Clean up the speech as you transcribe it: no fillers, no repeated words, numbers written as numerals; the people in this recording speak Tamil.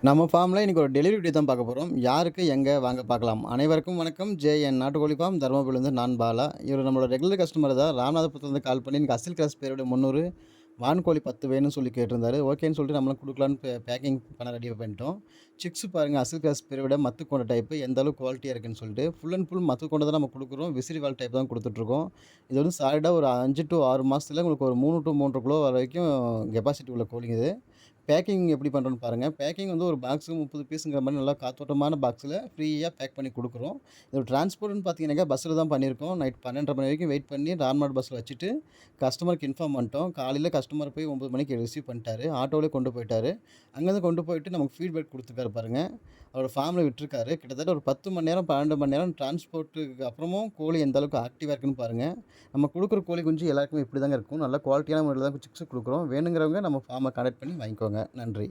நம்ம ஃபார்ம்ல இன்னைக்கு ஒரு டெலிவரி வீடியோ தான் பார்க்க போறோம். யாருக்கு, எங்க வாங்க பார்க்கலாம். அனைவருக்கும் வணக்கம். ஜேஎன் நாட்டுக்கோழி ஃபார்ம் தருமபுரியிலிருந்து நான் பாலா. இவரு நம்மளோட ரெகுலர் கஸ்டமர் தான். ராமநாதபுரத்துலேருந்து கால் பண்ணி எனக்கு அசில் கிராஸ் பேரோட 300 வான்கோழி 10 வேணும்னு சொல்லி கேட்டிருந்தாரு. ஓகேன்னு சொல்லிட்டு நம்மளும் குடுக்கலான்னு பேக்கிங் பண்ண ரெடி பண்ணிட்டோம். சிக்ஸ் பாருங்க அசில் கிராஸ் பேரோட மத்து கொண்ட டைப்பு எந்த அளவுக்கு குவாலிட்டியா இருக்குன்னு சொல்லிட்டு. ஃபுல் அண்ட் ஃபுல் மத்து கொண்ட தான் நம்ம குடுக்குறோம். விசிறி வால் டைப் தான் குடுத்துட்ருக்கோம். இது வந்து சாலிடா ஒரு 5 டூ 6 மாசத்துல உங்களுக்கு ஒரு 3 டூ 3 1/2 கிலோ வரைக்கும் கெப்பாசிட்டி உள்ள கோழிங்க இது. பேக்கிங் எப்படி பண்ணுறோன்னு பாருங்கள். பேக்கிங் வந்து ஒரு பாக்ஸுக்கு 30 பீஸுங்கிற மாதிரி நல்லா காத்தோட்டமான பாக்ஸில் ஃப்ரீயாக பேக் பண்ணி கொடுக்குறோம். இதோட டிரான்ஸ்போர்ட்னு பார்த்தீங்கன்னாக்கா பஸ்ஸில் தான் பண்ணியிருக்கோம். நைட் 12:30 மணி வரைக்கும் வெயிட் பண்ணி ராம்நாட் பஸ்ஸில் வச்சுட்டு கஸ்டமருக்கு இன்ஃபார்ம் பண்ணிட்டோம். காலையில் கஸ்டமர் போய் 9 மணிக்கு ரிசீவ் பண்ணிட்டாரு. ஆட்டோவிலே கொண்டு போயிட்டாரு. அங்கேருந்து கொண்டு போயிட்டு நமக்கு ஃபீட்பேக் கொடுத்துருக்காரு பாருங்கள். அவரோட ஃபார்மில் விட்டுருக்காரு. கிட்டத்தட்ட ஒரு 10 மணி நேரம் 12 மணி நேரம் டிரான்ஸ்போர்ட்டுக்கு அப்புறமும் கோழி எந்த அளவுக்கு ஆக்டிவாக இருக்குன்னு பாருங்கள். நம்ம கொடுக்குற கோழி குஞ்சு எல்லாருக்குமே இப்படி தாங்க இருக்கும். நல்ல குவாலிட்டியான முறையில் தான் சிக்ஸ் கொடுக்குறோம். வேணுங்கிறவங்க நம்ம ஃபார்மை கான்டாக்ட் பண்ணி வாங்கிக்கோங்க. நன்றி.